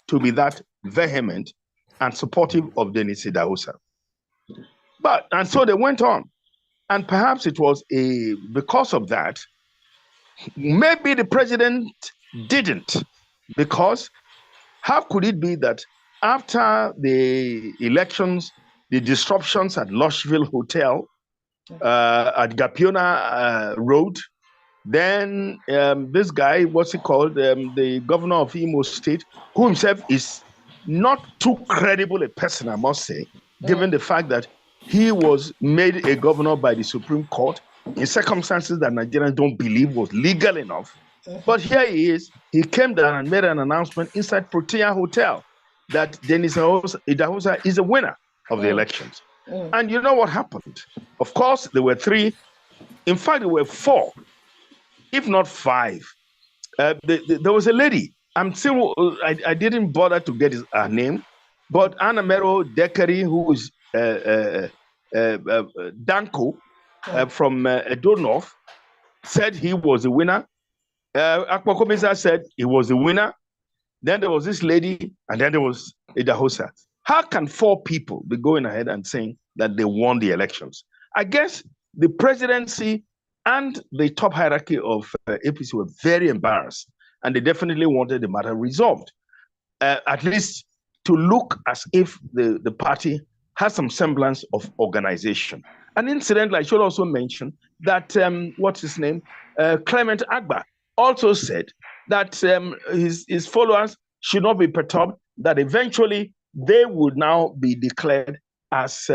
to be that vehement and supportive of Denis Idahosa. And so they went on. And perhaps it was because of that, maybe the president didn't. Because how could it be that after the elections, the disruptions at Lushville Hotel, at Gapiona Road, then this guy, what's he called, the governor of Imo State, who himself is not too credible a person, I must say, given the fact that he was made a governor by the Supreme Court in circumstances that Nigerians don't believe was legal enough. But here he is. He came down and made an announcement inside Protea Hotel that Denis Idahosa is a winner of the elections. And you know what happened? Of course, there were 3. In fact, there were 4, if not 5. There was a lady. I didn't bother to get her name, but Anamero Dekeri, who is Danko from Edo North, said he was a winner. Akpokomisa said he was the winner. Then there was this lady, and then there was Idahosa. How can 4 people be going ahead and saying that they won the elections? I guess the presidency and the top hierarchy of APC were very embarrassed, and they definitely wanted the matter resolved, at least to look as if the party has some semblance of organization. And incidentally, I should also mention that, what's his name? Clement Agba also said that his followers should not be perturbed, that eventually they would now be declared as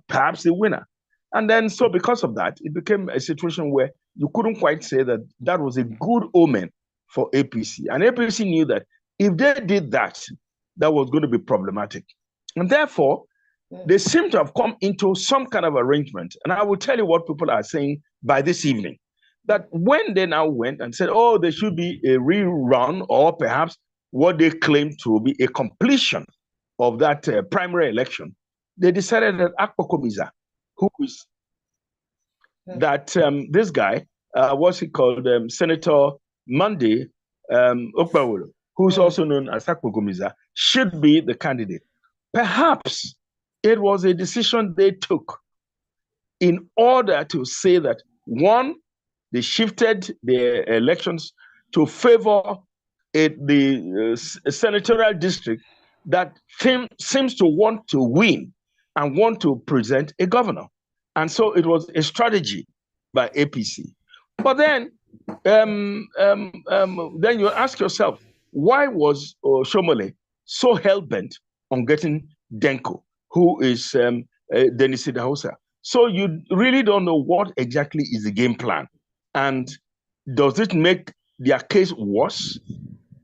perhaps the winner. And then, so because of that, it became a situation where you couldn't quite say that that was a good omen for APC. And APC knew that if they did that, that was going to be problematic. And therefore, they seem to have come into some kind of arrangement. And I will tell you what people are saying by this evening, that when they now went and said, oh, there should be a rerun, or perhaps what they claim to be a completion of that primary election, they decided that Akpokomiza, who is that this guy, what's he called, Senator Monday Okpawolo, who's also known as Akpokomiza, should be the candidate. Perhaps it was a decision they took in order to say that, one, they shifted the elections to favor the senatorial district that seems to want to win and want to present a governor. And so it was a strategy by APC. But then you ask yourself, why was Shomole so hell-bent on getting Denko, who is Denis Idahosa? So you really don't know what exactly is the game plan. And does it make their case worse?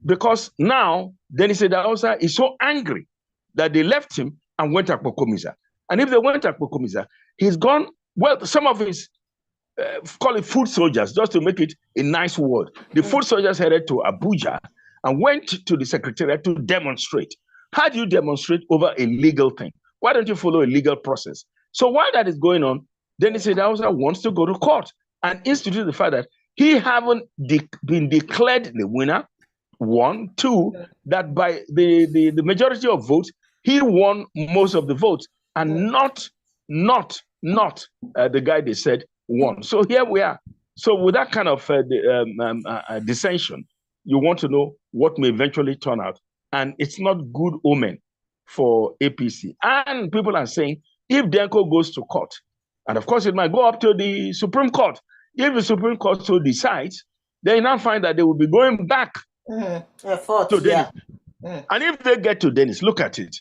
Because now Denis Idahosa is so angry that they left him and went to Akpokomiza. And if they went to Akpokomiza, he's gone, well, some of his, call it foot soldiers, just to make it a nice word. The foot soldiers headed to Abuja and went to the secretariat to demonstrate. How do you demonstrate over a legal thing? Why don't you follow a legal process? So while that is going on, Denis Idahosa wants to go to court and institute the fact that he haven't been declared the winner, 1, 2, that by the majority of votes, he won most of the votes, and not the guy they said won. So here we are. So with that kind of dissension, you want to know what may eventually turn out. And it's not good omen for APC. And people are saying, if Denko goes to court, and of course it might go up to the Supreme Court, if the Supreme Court so decides, then you now find that they will be going back to Dennis. And if they get to Dennis, look at it,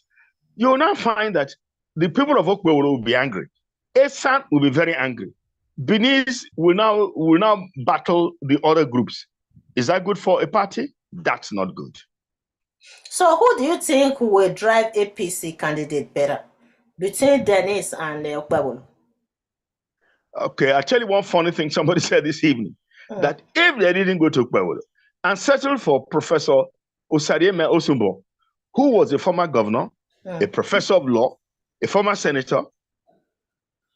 you will now find that the people of Okwe will be angry. Esan will be very angry. Benin will now battle the other groups. Is that good for a party? That's not good. So who do you think will drive APC candidate better between Dennis and Okpebolo? Okay, I'll tell you one funny thing somebody said this evening, that if they didn't go to Okpebolo and settle for Professor Osadieme Osumbo, who was a former governor, a professor of law, a former senator,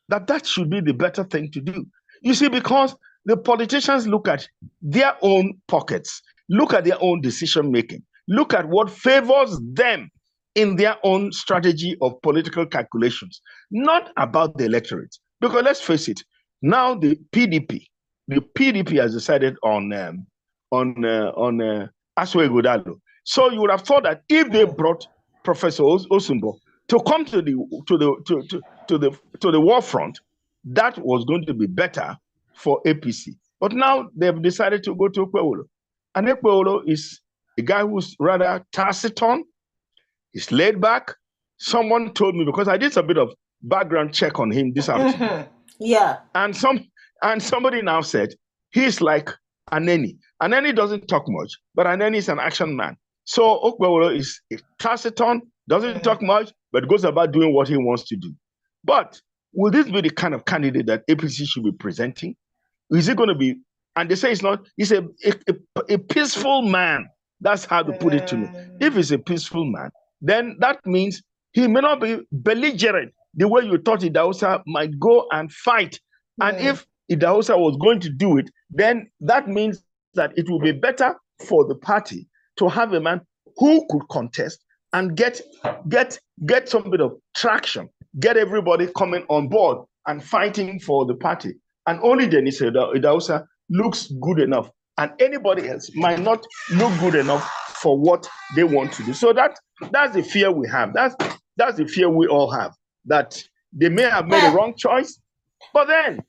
that should be the better thing to do. You see, because the politicians look at their own pockets, look at their own decision-making. look at what favors them in their own strategy of political calculations, not about the electorate. Because let's face it, now the PDP has decided on Aswe Godalo. So you would have thought that if they brought Professor Osunbo to come to the war front, that was going to be better for APC. But now they've decided to go to Okpewolo. And Okpewolo is a guy who's rather taciturn. He's laid back. Someone told me, because I did a bit of background check on him this afternoon. Yeah. And somebody now said he's like Aneni. Aneni doesn't talk much, but Aneni is an action man. So Okpewolo is taciturn, doesn't talk much, but goes about doing what he wants to do. But will this be the kind of candidate that APC should be presenting? Is it going to be, and they say he's not, he's a peaceful man. That's how to put it to me. If he's a peaceful man, then that means he may not be belligerent the way you thought Idahosa might go and fight. And if Idahosa was going to do it, then that means that it will be better for the party to have a man who could contest and get some bit of traction, get everybody coming on board and fighting for the party. And only then Idahosa looks good enough, and anybody else might not look good enough for what they want to do. So that's the fear we have. That's the fear we all have, that they may have made a wrong choice, but then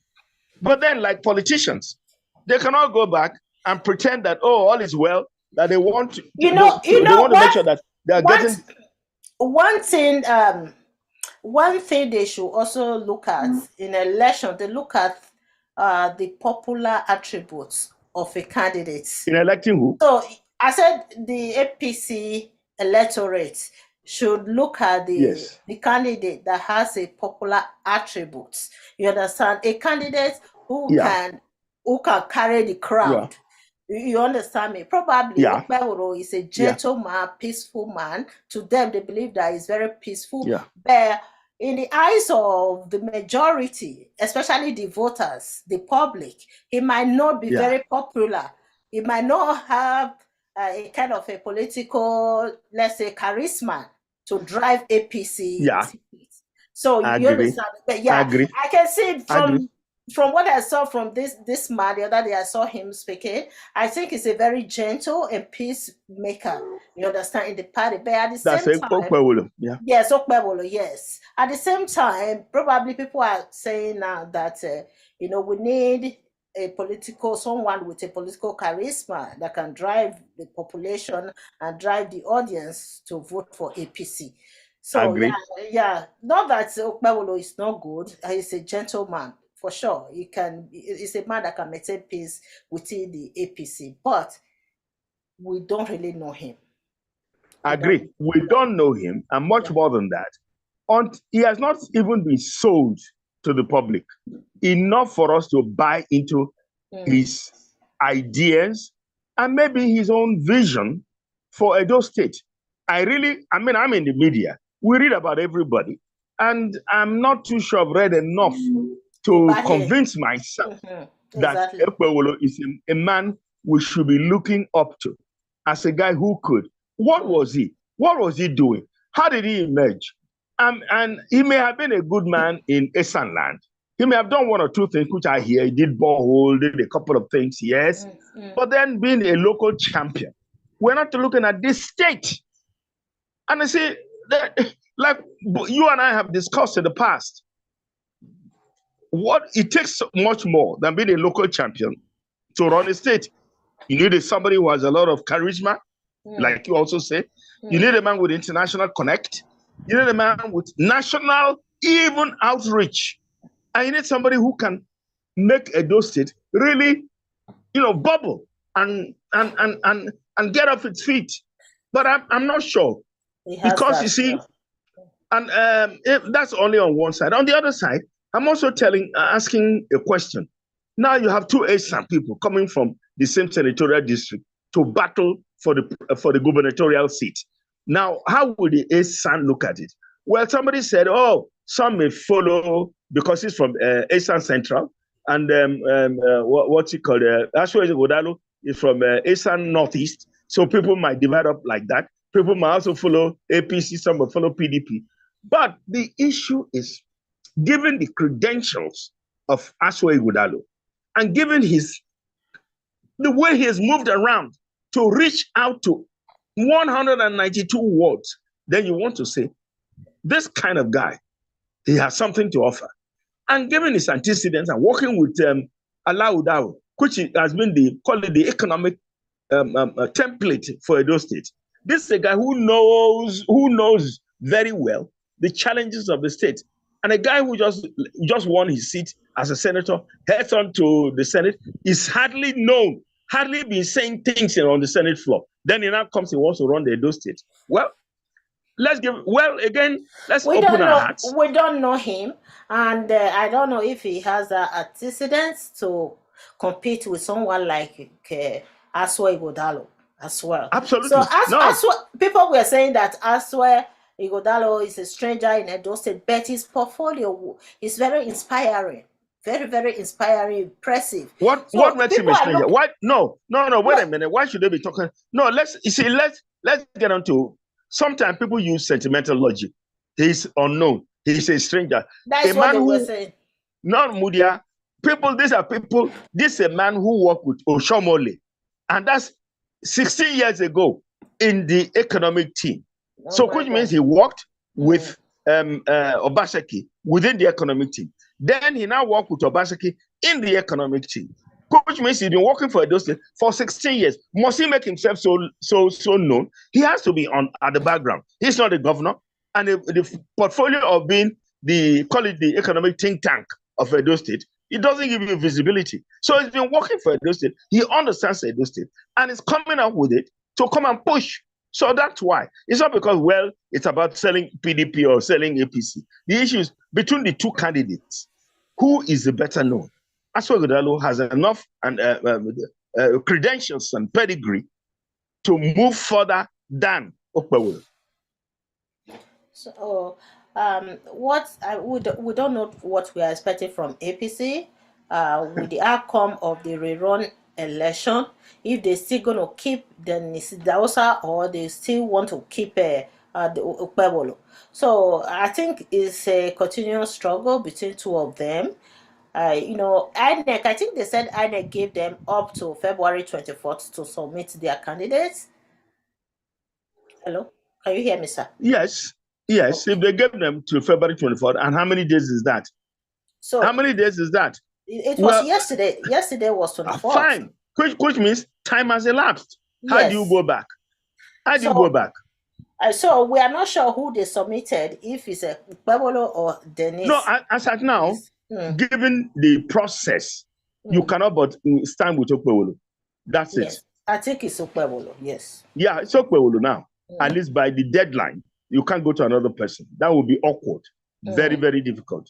like politicians, they cannot go back and pretend that all is well, that they want to they want to make sure that they are getting one thing they should also look at in election. They look at the popular attributes of a candidate in electing who. So I said the APC electorate should look at the candidate that has a popular attribute. You understand? A candidate who can carry the crowd. You understand me? Probably Okpewolo is a gentleman, peaceful man. To them, they believe that he's very peaceful. But in the eyes of the majority, especially the voters, the public, he might not be very popular. He might not have a kind of a political, let's say, charisma to drive APC. So you understand? But I can see it from what I saw from this man the other day. I saw him speaking. I think he's a very gentle and peacemaker. You understand, in the party. But at the same time, Okpewolo. Yes, Okpewolo, yes. At the same time, probably people are saying now that we need someone with a political charisma that can drive the population and drive the audience to vote for APC. So not that Okpewolo is not good. He's a gentleman for sure. He's a man that can maintain peace within the APC, but we don't really know him. I agree. We don't know him, and much more than that. He has not even been sold to the public enough for us to buy into his ideas and maybe his own vision for Edo State. I'm in the media. We read about everybody, and I'm not too sure I've read enough to convince myself that Okpewolo is a man we should be looking up to as a guy who could. What was he? What was he doing? How did he emerge? And he may have been a good man in Esan land. He may have done one or two things, which I hear. He did borehole, did a couple of things, yes. But then being a local champion, we're not looking at this state. And I say, like you and I have discussed in the past, what it takes much more than being a local champion to run a state. You need somebody who has a lot of charisma, like you also say. You need a man with international connect. You need a man with national, even outreach. And you need somebody who can make Edo State really, bubble and get off its feet. But I'm not sure. Because you see, and that's only on one side. On the other side, I'm also asking a question. Now you have two ASAN people coming from the same senatorial district to battle for the gubernatorial seat. Now, how will the ASAN look at it? Well, somebody said, some may follow because he's from ASAN Central, and what's it called? Ashwezi Godalo is from ASAN Northeast. So people might divide up like that. People might also follow APC, some will follow PDP. But the issue is, given the credentials of Aswa Ighodalo and given the way he has moved around to reach out to 192 wards, then you want to say, this kind of guy, he has something to offer. And given his antecedents and working with Ala Udao, which has been the economic template for Edo State, this is a guy who knows very well the challenges of the state. And a guy who just won his seat as a senator, heads on to the Senate, is hardly known, hardly been saying things on the Senate floor. Then he now comes, he wants to run the Edo State. Well, let's open our hearts. We don't know him, and I don't know if he has antecedents to compete with someone like Aswa Ighodalo as well. Absolutely. So Aswa, people were saying that Aswa Ighodalo is a stranger in Edo State, but his portfolio is very inspiring. Very, very inspiring, impressive. What makes him a stranger? Why? No. Wait a minute. Why should they be talking? No, let's get on to. Sometimes people use sentimental logic. He's unknown. He's a stranger. That's what they were saying. Not Mudia. These are people. This is a man who worked with Oshomole, and that's 16 years ago in the economic team. So, which means he worked with Obaseki within the economic team. Then he now worked with Obaseki in the economic team, which means he's been working for Edo State for 16 years. Must he make himself so known? He has to be at the background. He's not the governor, and the portfolio of being the economic think tank of Edo State, it doesn't give you visibility. So he's been working for Edo State. He understands Edo State, and is coming up with it to come and push. So that's why. It's not because, well, it's about selling PDP or selling APC. The issue is between the two candidates, who is the better known? Aswa Ighodalo has enough credentials and pedigree to move further than Okpebholo. So, we don't know what we are expecting from APC with the outcome of the rerun election. If they're still going to keep the Idahosa or they still want to keep the Okpebholo. So I think it's a continuous struggle between two of them. INEC, I think they said INEC gave them up to February 24th to submit their candidates. Hello? Can you hear me, sir? Yes. Okay. If they gave them to February 24th, and how many days is that? So how many days is that? It was yesterday. Yesterday was 24th. Fine. Which means time has elapsed. How do you go back? So we are not sure who they submitted, if it's a Okpebholo or Dennis. No, as at now, given the process, you cannot but stand with Okpebholo. That's it. I think it's Okpebholo, yes. Yeah, it's Okpebholo now. At least by the deadline, you can't go to another person. That would be awkward. Very, very difficult.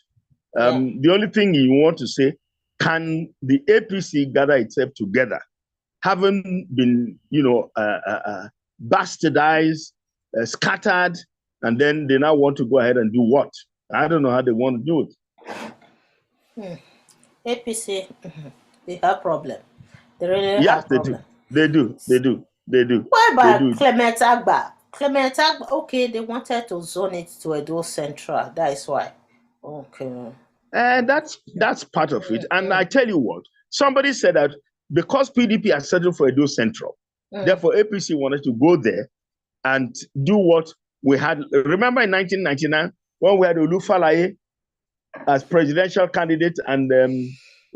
The only thing you want to say, can the APC gather itself together, having been, bastardized, scattered, and then they now want to go ahead and do what? I don't know how they want to do it. APC, they have problem. They really have problem. They do. What about Clement Agba? Clement Agba, okay, they wanted to zone it to Edo Central. That is why. Okay. That's part of it. And I tell you what, somebody said that because PDP has settled for Edo Central, therefore APC wanted to go there and do what we had. Remember in 1999 when we had Olufalaye as presidential candidate and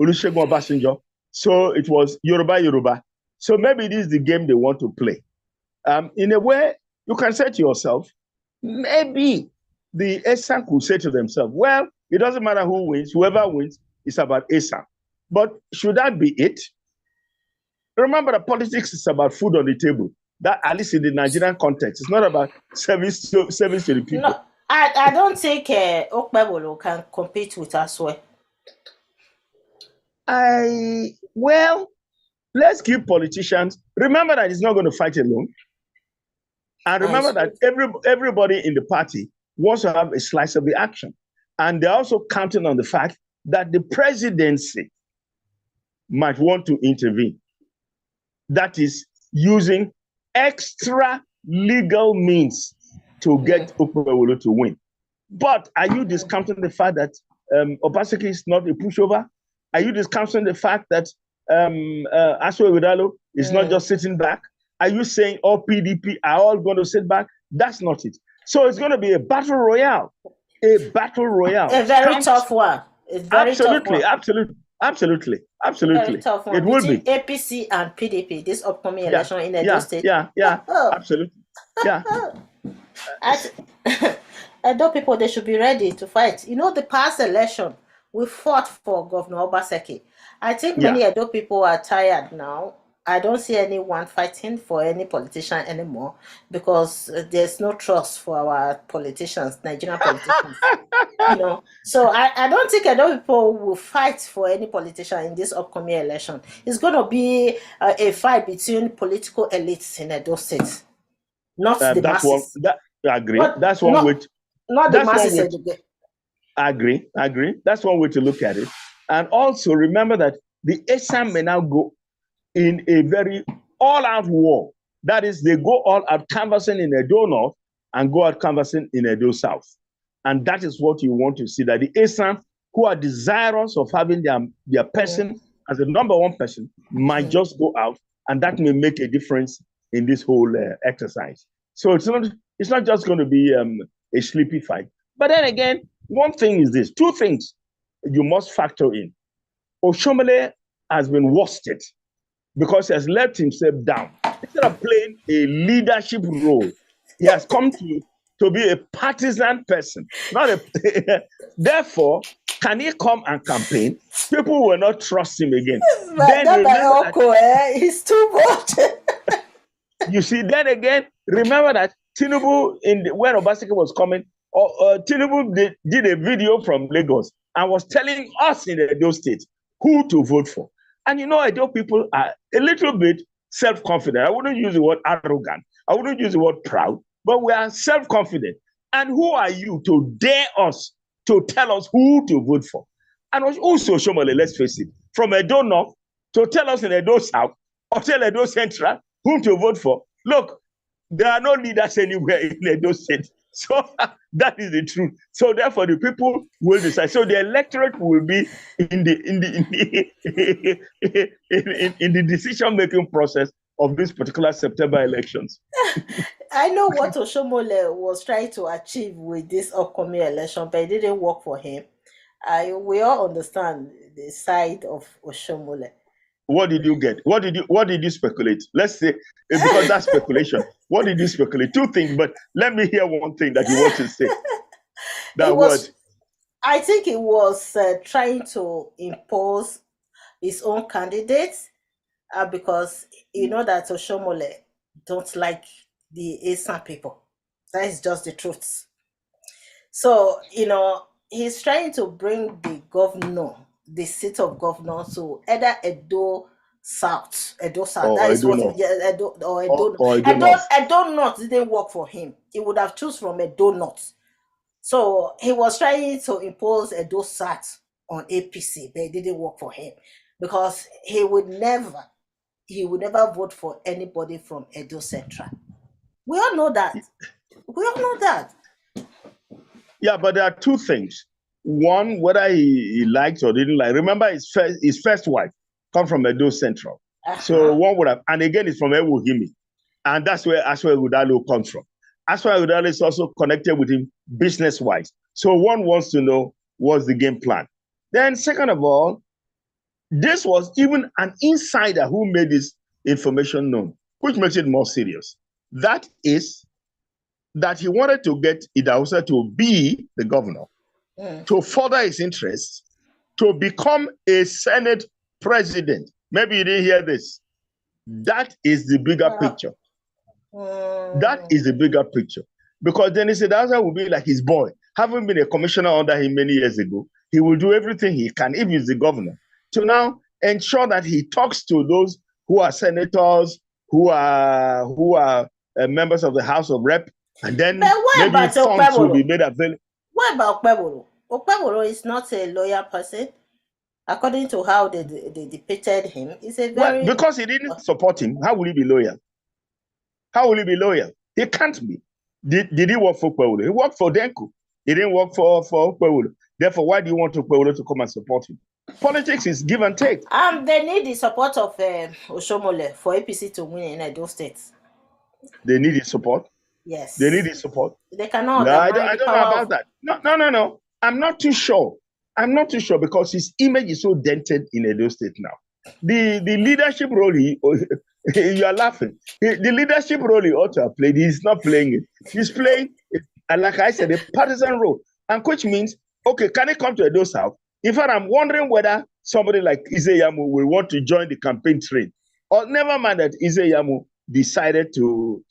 Olusegun Obasanjo. So it was Yoruba. So maybe this is the game they want to play. In a way, you can say to yourself, maybe the ESA could say to themselves, well, it doesn't matter who wins, whoever wins, it's about ESA. But should that be it? Remember that politics is about food on the table. That, at least in the Nigerian context, it's not about service to the people. No, I don't think Okpebholo can compete with Aswa. Well, let's give politicians, remember that he's not going to fight alone. And remember that everybody in the party wants to have a slice of the action. And they're also counting on the fact that the presidency might want to intervene. That is using extra legal means to get Okpebholo to win. But are you discounting the fact that Obaseki is not a pushover? Are you discounting the fact that Asue Ighodalo is not just sitting back? Are you saying all PDP are all going to sit back? That's not it. So it's going to be a battle royale. A battle royale. A very tough one. It's very absolutely, tough one. absolutely. Very tough one. It will be APC and PDP this upcoming election in Edo State. Absolutely. Yeah. Edo people, they should be ready to fight. You know, the past election, we fought for Governor Obaseki. I think many Edo people are tired now. I don't see anyone fighting for any politician anymore because there's no trust for our politicians, Nigerian politicians. You know, so I don't think Edo people will fight for any politician in this upcoming election. It's going to be a fight between political elites in Edo State, not the masses. I agree. That's one way. Not the masses. I agree. That's one way to look at it. And also remember that the ASAM may now go in a very all-out war. That is, they go all out canvassing in Edo North and go out canvassing in Edo South. And that is what you want to see, that the ASAM, who are desirous of having their person as the number one person, might just go out, and that may make a difference in this whole exercise. So it's not just going to be a sleepy fight. But then again, one thing is this, two things you must factor in. Oshomole has been worsted because he has let himself down. Instead of playing a leadership role, he has come to be a partisan person. Therefore, can he come and campaign? People will not trust him again. He's too much. You see, then again, remember that Tinubu, when Obaseki was coming, Tinubu did a video from Lagos and was telling us in Edo State who to vote for. And you know, Edo people are a little bit self-confident. I wouldn't use the word arrogant. I wouldn't use the word proud, but we are self-confident. And who are you to dare us to tell us who to vote for? And also, Shomole, let's face it, from Edo North to tell us in Edo South or tell Edo Central whom to vote for. Look, there are no leaders anywhere in Edo State. So that is the truth. So therefore, the people will decide. So the electorate will be in the decision-making process of this particular September elections. I know what Oshomole was trying to achieve with this upcoming election, but it didn't work for him. We all understand the side of Oshomole. What did you get? What did you speculate? Let's say, because that's speculation. What did you speculate? Two things, but let me hear one thing that you want to say. I think he was trying to impose his own candidates because you know that Oshomole don't like the ASAM people. That is just the truth. So, you know, he's trying to bring the seat of governor to either Edo South. That is what Edo North didn't work for him. He would have chosen from Edo North. So he was trying to impose Edo South on APC, but it didn't work for him because he would never vote for anybody from Edo Central. We all know that. Yeah, but there are two things. One, whether he liked or didn't like. Remember, his first wife come from Edo Central. So one would have, and again, it's from Ewuhimi. And that's where Asue Ighodalo comes from. Asue Ighodalo is also connected with him business-wise. So one wants to know what's the game plan. Then second of all, this was even an insider who made this information known, which makes it more serious. That is that he wanted to get Idahosa to be the governor, to further his interests, to become a Senate president. Maybe you didn't hear this. That is the bigger picture. That is the bigger picture. Because then he said Idahosa will be like his boy. Having been a commissioner under him many years ago, he will do everything he can, if he's the governor, to now ensure that he talks to those who are senators, who are members of the House of Rep, and then maybe funds will be made available. What about Okpebholo? Okpebholo is not a loyal person. According to how they depicted him, he's a very... Well, because he didn't support him, how will he be loyal? How will he be loyal? He can't be. Did he work for Okpewolo? He worked for Denko. He didn't work for Okpewolo. Therefore, why do you want Okpewolo to come and support him? Politics is give and take. They need the support of Oshomole for APC to win in those states. They need his support. Yes. They need his support. They cannot. No, I don't know about that. No. I'm not too sure. I'm not too sure because his image is so dented in Edo State now. The leadership role, you are laughing. The leadership role he ought to have played, he's not playing it. He's playing, like I said, a partisan role. And which means, okay, can he come to Edo South? In fact, I'm wondering whether somebody like Izeyamu will want to join the campaign train. Or never mind that Izeyamu decided to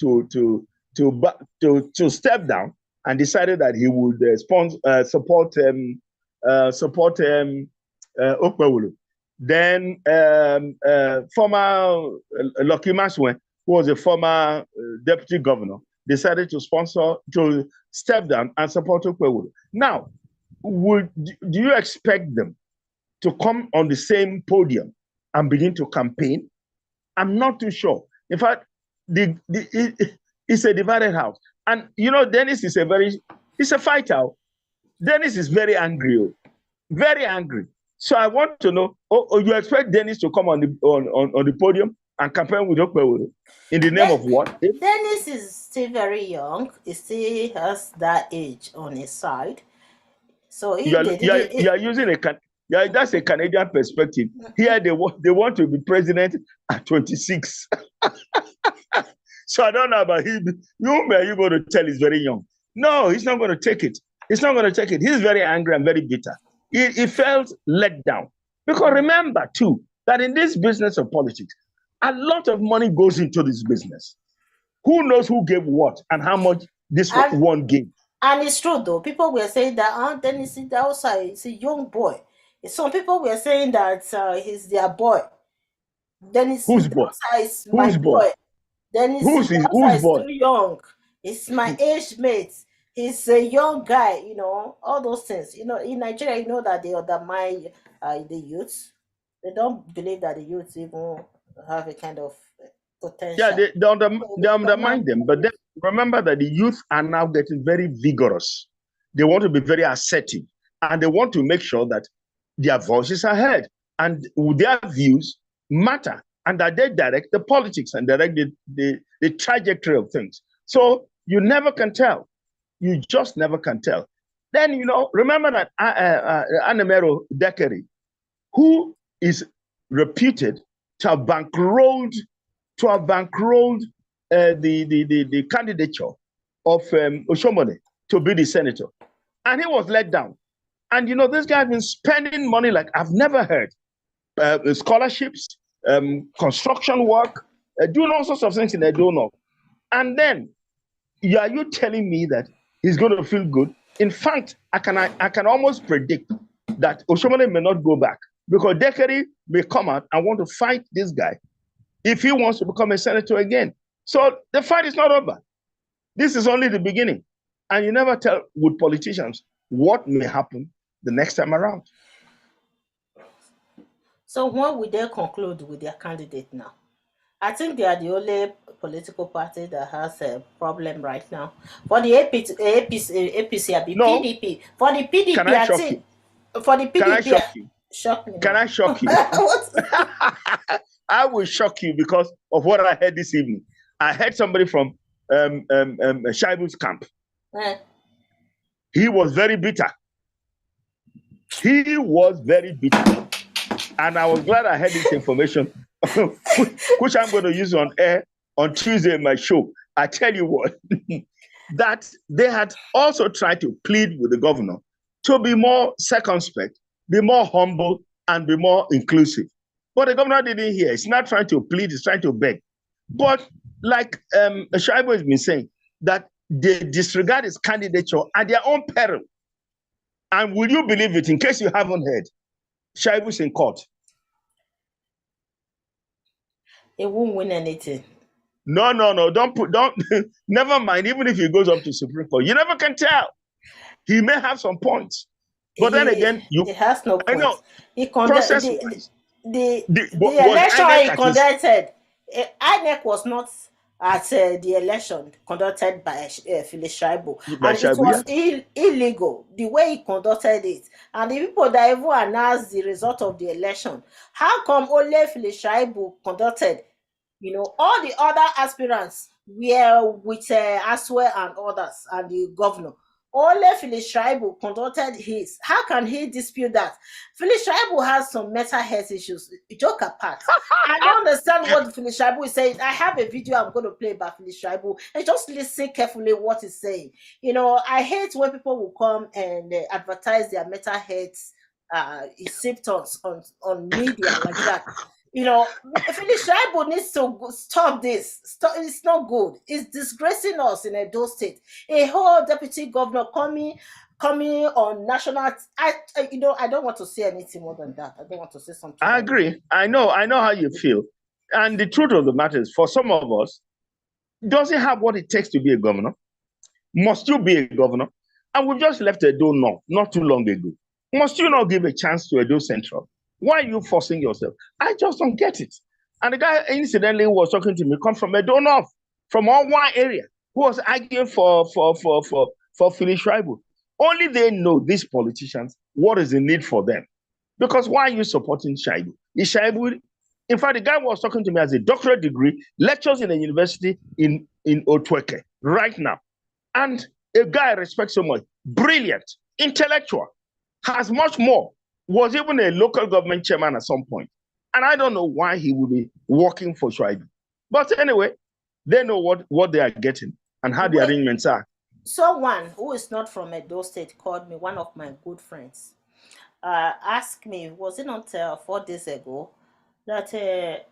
step down and decided that he would support Okpewolo. Then former Lucky Maswen, who was a former deputy governor, decided to step down and support Okpewolo. Now, do you expect them to come on the same podium and begin to campaign? I'm not too sure. In fact, it's a divided house. And you know, Dennis is he's a fighter. Dennis is very angry. Very angry. So I want to know, you expect Dennis to come on the podium and campaign with Okpewolo in the name of what? Dennis is still very young. He still has that age on his side. So you are using that's a Canadian perspective. Here they want to be president at 26. So I don't know about him. Whom are you going to tell he's very young? No, he's not going to take it. He's not going to take it. He's very angry and very bitter. He felt let down. Because remember, too, that in this business of politics, a lot of money goes into this business. Who knows who gave what and how much this one gave? And it's true, though. People were saying that Dennis Idahosa is a young boy. Some people were saying that he's their boy. Dennis Idahosa is my boy. Dennis Idahosa is too young. He's my age mate. He's a young guy, you know, all those things. You know, in Nigeria, you know that they undermine the youth. They don't believe that the youth even have a kind of potential. Yeah, they undermine them. But then remember that the youth are now getting very vigorous. They want to be very assertive. And they want to make sure that their voices are heard. And their views matter. And that they direct the politics and direct the trajectory of things. So you never can tell. You just never can tell. Then, you know, remember that Anemero Dekeri, who is reputed to have bankrolled the candidature of Oshomole to be the senator. And he was let down. And, you know, this guy has been spending money like I've never heard. Scholarships, construction work, doing all sorts of things in Edo. And then, are you telling me that he's going to feel good? In fact, I can almost predict that Oshomole may not go back because Dekeri may come out and want to fight this guy if he wants to become a senator again. So the fight is not over. This is only the beginning. And you never tell with politicians what may happen the next time around. So when will they conclude with their candidate now? I think they are the only political party that has a problem right now. For the APC, no. PDP. For the PDP, can I shock you? For the PDP, can I shock you? Shock me. Can I shock you? I will shock you because of what I heard this evening. I heard somebody from Shaibu's camp. He was very bitter. He was very bitter. And I was glad I had this information, which I'm going to use on air on Tuesday in my show. I tell you what, that they had also tried to plead with the governor to be more circumspect, be more humble, and be more inclusive. But the governor didn't hear. He's not trying to plead, he's trying to beg. But like Shaibu has been saying, that they disregard his candidature at their own peril. And will you believe it, in case you haven't heard, Shaibu's in court. It won't win anything. No, don't never mind, even if he goes up to Supreme Court. You never can tell. He may have some points. But then again, he has no points. I know. He the election he conducted, INEC was not at the election conducted by Phyllis Shaibu, By and it Shaibu, was yeah. illegal the way he conducted it. And the people that even announced the result of the election, how come only Phyllis Shaibu conducted? You know, all the other aspirants were with Aswe and others and the governor. Only Phyllis Schreiber conducted his. How can he dispute that? Phyllis Schreiber has some mental health issues. Joke apart. I don't understand what Phyllis Schreiber is saying. I have a video I'm going to play by Phyllis Schreiber, and just listen carefully what he's saying. You know, I hate when people will come and advertise their mental health symptoms on media like that. You know, Phyllis Schreiber needs to stop this. Stop, it's not good. It's disgracing us in Edo State. A whole deputy governor coming on national. I don't want to say anything more than that. I don't want to say something. I agree. I know how you feel. And the truth of the matter is, for some of us, doesn't have what it takes to be a governor. Must you be a governor? And we've just left Edo North not too long ago. Must you not give a chance to Edo Central? Why are you forcing yourself? I just don't get it. And the guy, incidentally, who was talking to me, come from Edo North, from all one area, who was arguing for Phyllis Schreiber. Only they know, these politicians, what is the need for them. Because why are you supporting Schreiber? Is Schreiber, in fact, the guy was talking to me as a doctorate degree, lectures in a university in Otweke right now. And a guy I respect so much, brilliant, intellectual, has much more, was even a local government chairman at some point. And I don't know why he would be working for Schreiber. But anyway, they know what they are getting and how the arrangements are. Someone who is not from Edo State called me, one of my good friends, asked me, was it not 4 days ago, that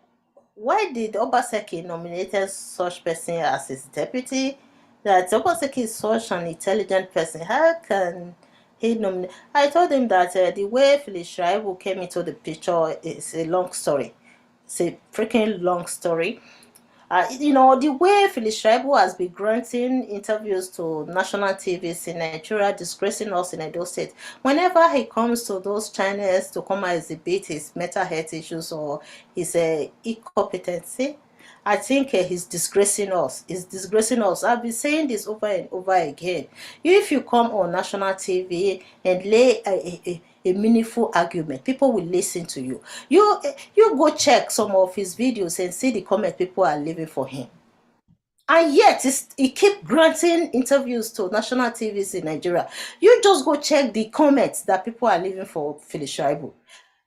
why did Obaseki nominated such person as his deputy? That Obaseki is such an intelligent person. How can he nominate? I told him that the way Phyllis Schreiber came into the picture is a long story. It's a freaking long story. You know, the way Phyllis Schreiber has been granting interviews to national TVs in Nigeria, disgracing us in Edo State. Whenever he comes to those channels to come and exhibit his mental health issues or his incompetency, I think he's disgracing us. He's disgracing us. I've been saying this over and over again. If you come on national TV and lay a meaningful argument, people will listen to you. You go check some of his videos and see the comment people are leaving for him. And yet, he keep granting interviews to national TVs in Nigeria. You just go check the comments that people are leaving for Phyllis Schreiber.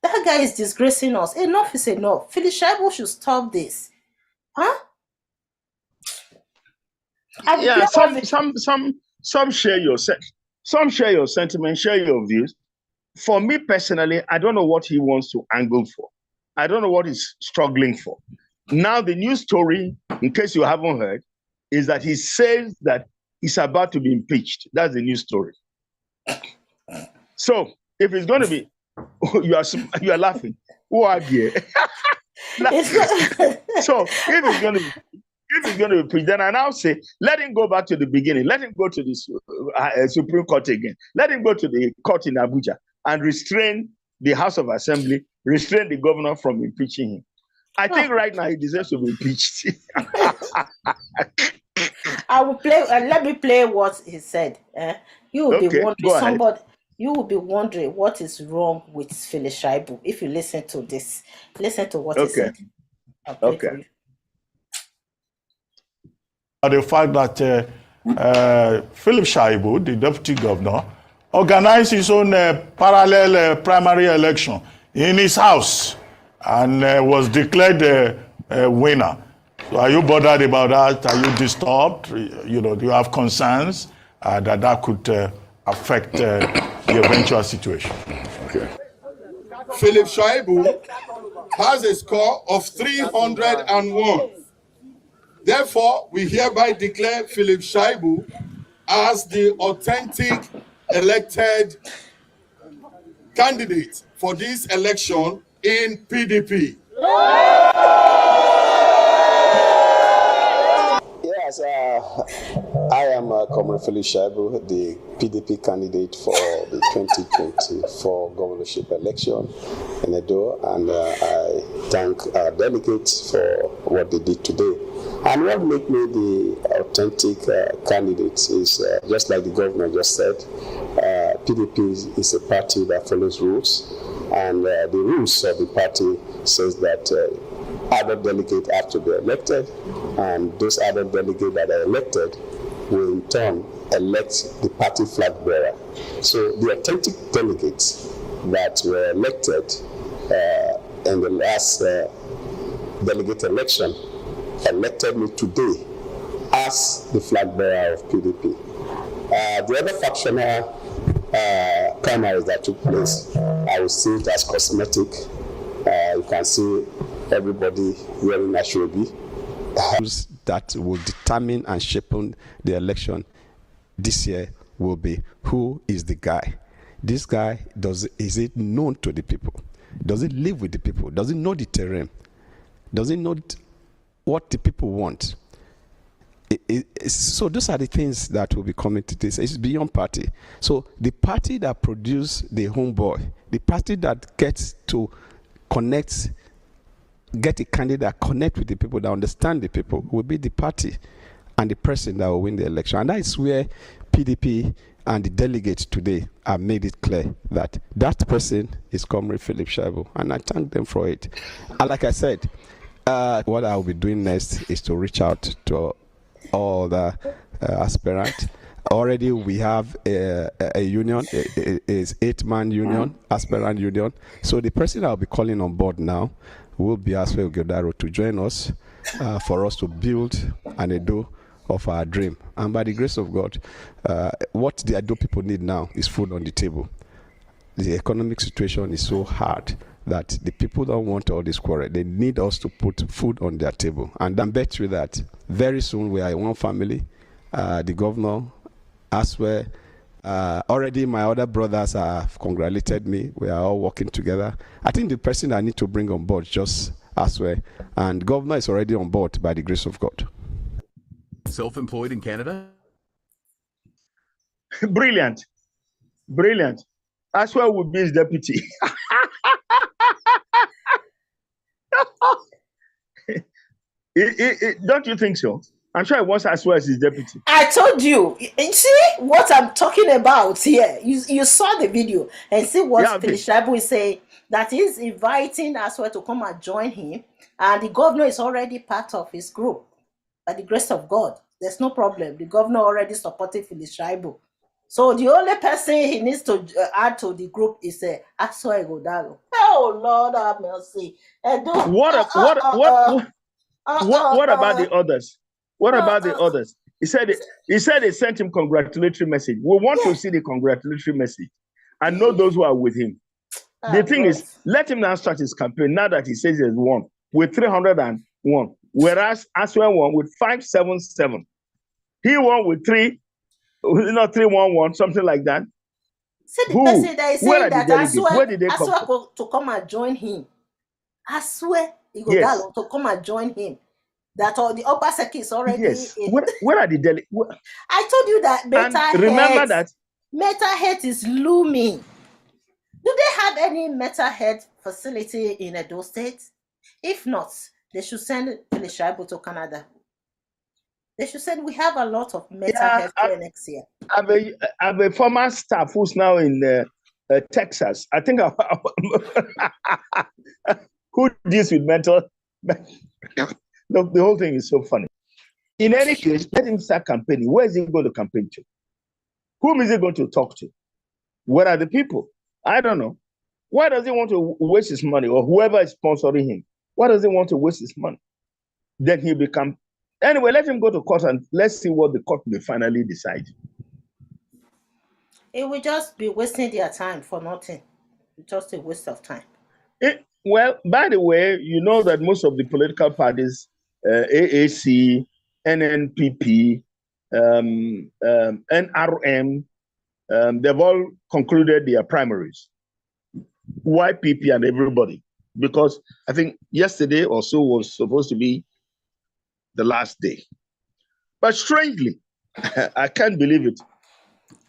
That guy is disgracing us. Enough is enough. Phyllis Schreiber should stop this. Huh? Yeah, some share your sentiment, share your views. For me personally, I don't know what he wants to angle for. I don't know what he's struggling for. Now, the news story, in case you haven't heard, is that he says that he's about to be impeached. That's the news story. So, if it's going to be, you are laughing. Who are you? So, if it's going to be preached, then I now say, let him go back to the beginning. Let him go to the Supreme Court again. Let him go to the court in Abuja and restrain the House of Assembly, restrain the governor from impeaching him. I think right now he deserves to be impeached. I will play. Let me play what he said. You will be wondering. You will be wondering what is wrong with Phyllis Schreiber if you listen to this. Listen to what he said. Okay. The fact that Philip Shaibu, the deputy governor, organized his own parallel primary election in his house and was declared a winner. So are you bothered about that? Are you disturbed? You know, do you have concerns that could affect the eventual situation? Okay. Philip Shaibu has a score of 301. Therefore, we hereby declare Philip Shaibu as the authentic elected candidate for this election in PDP. Yes, I am Comrade Philip Shaibu, the PDP candidate for the 2024 governorship election in Edo, and I thank our delegates for what they did today. And what makes me the authentic candidate is, just like the governor just said, PDP is a party that follows rules, and the rules of the party says that other delegates have to be elected, and those other delegates that are elected will in turn elect the party flag bearer. So the authentic delegates that were elected in the last delegate election elected me today as the flag bearer of PDP. The other factional primaries that took place, I would see it as cosmetic. You can see everybody wearing Ashwebi. That will determine and shape the election this year will be who is the guy. This guy, is it known to the people? Does it live with the people? Does it know the terrain? Does it know what the people want? So those are the things that will be coming to this. It's beyond party. So the party that produces the homeboy, the party that gets to connect, get a candidate that connect with the people, that understand the people, will be the party and the person that will win the election. And that is where PDP and the delegates today have made it clear that that person is Comrade Philip Shaibu, and I thank them for it. And like I said, what I'll be doing next is to reach out to all the aspirants. Already we have a union, is 8-man union, aspirant union. So the person I'll be calling on board now will be Aswe Ugodaro to join us for us to build an Edo of our dream. And by the grace of God, what the Edo people need now is food on the table. The economic situation is so hard that the people don't want all this quarrel. They need us to put food on their table. And I'm bet you that very soon we are one family. The governor, Aswe, already my other brothers have congratulated me. We are all working together. I think the person I need to bring on board just Aswe, and governor is already on board by the grace of God. Self-employed in Canada? Brilliant. Brilliant. Aswe will be his deputy. Don't you think so? I'm sure he wants Aswe as his deputy. I told you. You see what I'm talking about here. You saw the video and see what Philip Shaibu is saying, that he's inviting Aswe to come and join him, and the governor is already part of his group. By the grace of God, there's no problem. The governor already supported Philip Shaibu. So the only person he needs to add to the group is Aswe Ugodaro. Oh Lord have mercy. What about the others? What about the others? He said they sent him congratulatory message. We want to see the congratulatory message and know those who are with him. The thing is, let him now start his campaign now that he says he has won with 301, whereas Aswe won with 577. He won with 311, something like that. See the person that is saying that Aswe to come and join him. Aswe Ugodaro to come and join him. That all the upper circuit is already. Yes. Where are the delegates? I told you that mental health is looming. Do they have any mental health facility in Edo State? If not, they should send Philip Shaibu to Canada. They should send. We have a lot of mental health clinics here. I have a former staff who's now in Texas. I think who deals with mental. The whole thing is so funny. In any case, let him start campaigning. Where is he going to campaign to? Whom is he going to talk to? Where are the people? I don't know. Why does he want to waste his money, or whoever is sponsoring him? Why does he want to waste his money? Then he become. Anyway, let him go to court and let's see what the court will finally decide. It will just be wasting their time for nothing. Just a waste of time. Well, by the way, you know that most of the political parties, AAC, NNPP, NRM, they've all concluded their primaries. YPP and everybody, because I think yesterday or so was supposed to be the last day. But strangely, I can't believe it.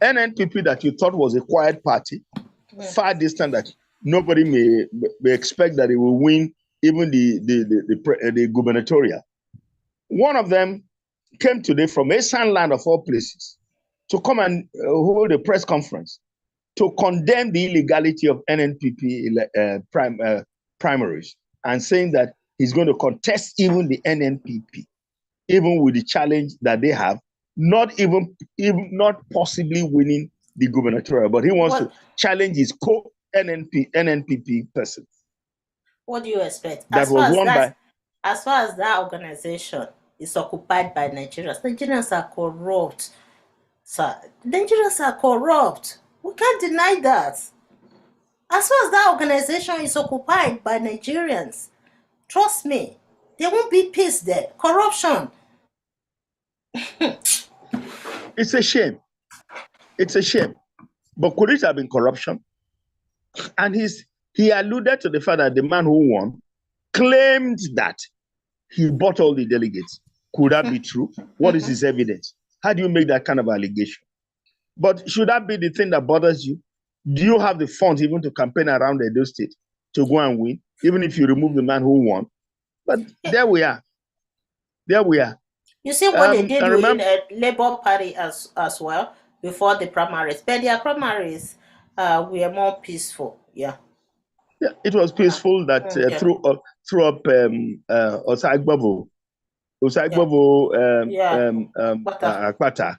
NNPP that you thought was a quiet party, far distant, that nobody may expect that it will win even the gubernatorial. One of them came today from a land of all places to come and hold a press conference to condemn the illegality of NNPP primaries and saying that he's going to contest even the NNPP, even with the challenge that they have, not possibly winning the gubernatorial, but he wants to challenge his co-NNPP person. What do you expect? That was won by. As far as that organization is occupied by Nigerians are corrupt. Sir, Nigerians are corrupt. We can't deny that. As far as that organization is occupied by Nigerians, trust me, there won't be peace there. Corruption. It's a shame. It's a shame. But could it have been corruption? And he alluded to the fact that the man who won claimed that he bought all the delegates. Could that be true? What is his evidence? How do you make that kind of allegation? But should that be the thing that bothers you? Do you have the funds even to campaign around Edo State to go and win, even if you remove the man who won? But there we are. There we are. You see what they did in a Labour Party as well before the primaries. But their primaries were more peaceful. Yeah. Yeah, it was peaceful that threw up Osaigbovo, Akpata.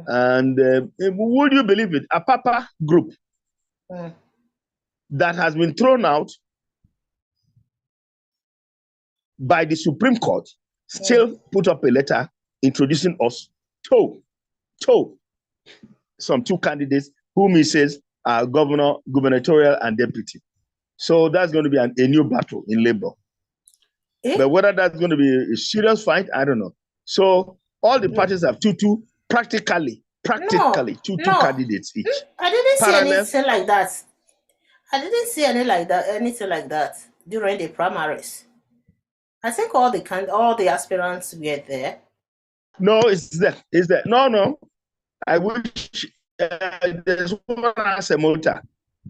And would you believe it? A Papa group that has been thrown out by the Supreme Court still put up a letter introducing us to some two candidates whom he says are governor, gubernatorial, and deputy. So that's going to be a new battle in Labour. But whether that's going to be a serious fight, I don't know. So all the parties have practically two candidates each. I didn't see anything like that. I didn't see anything like that during the primaries. I think all the aspirants were there. No, it's there. No. I wish there's one Asemota,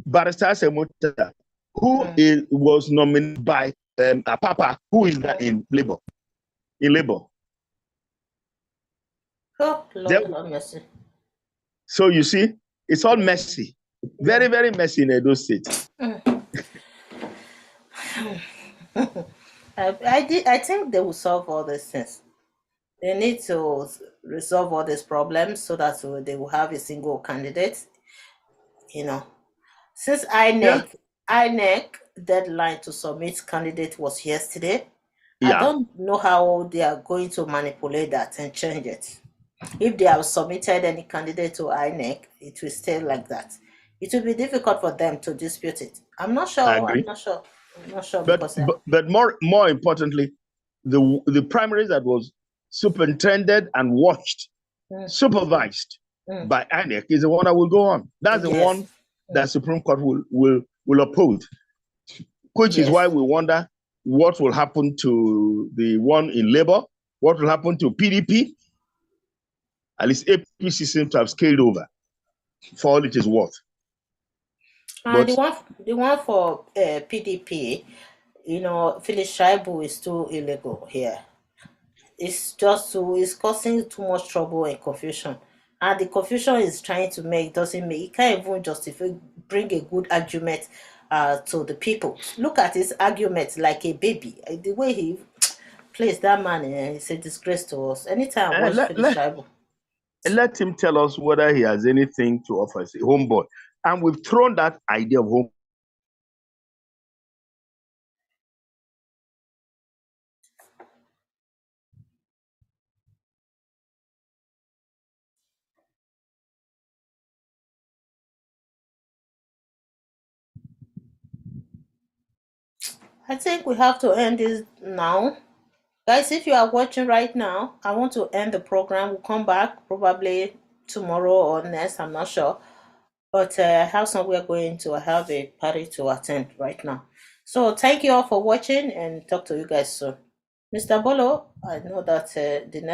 Barrister Asemota, who was nominated by a Papa, who is that in Labour. Oh, Lord, mercy. So you see, it's all messy. Very, very messy in Edo State. I think they will solve all these things. They need to resolve all these problems so that they will have a single candidate. You know, since INEC deadline to submit candidate was yesterday, I don't know how they are going to manipulate that and change it. If they have submitted any candidate to INEC, it will stay like that. It will be difficult for them to dispute it. I'm not sure. I agree. I'm not sure. But more importantly, the primaries that was superintended and watched, supervised by INEC is the one that will go on. That's the one that Supreme Court will uphold, which is why we wonder what will happen to the one in Labour, what will happen to PDP. At least APC seems to have scaled over for all it is worth. The one for PDP, Philip Shaibu is too illegal here. It's causing too much trouble and confusion. And the confusion is trying to make, it can't even justify, bring a good argument to the people. Look at his argument like a baby. The way he plays that man, it's a disgrace to us. Anytime I watch Philip Shaibu. Let him tell us whether he has anything to offer as a homeboy. And we've thrown that idea of home. I think we have to end this now. Guys, if you are watching right now, I want to end the program. We'll come back probably tomorrow or next, I'm not sure. But I have somewhere going to. I have a party to attend right now. So thank you all for watching and talk to you guys soon. Mr. Bolo, I know that the next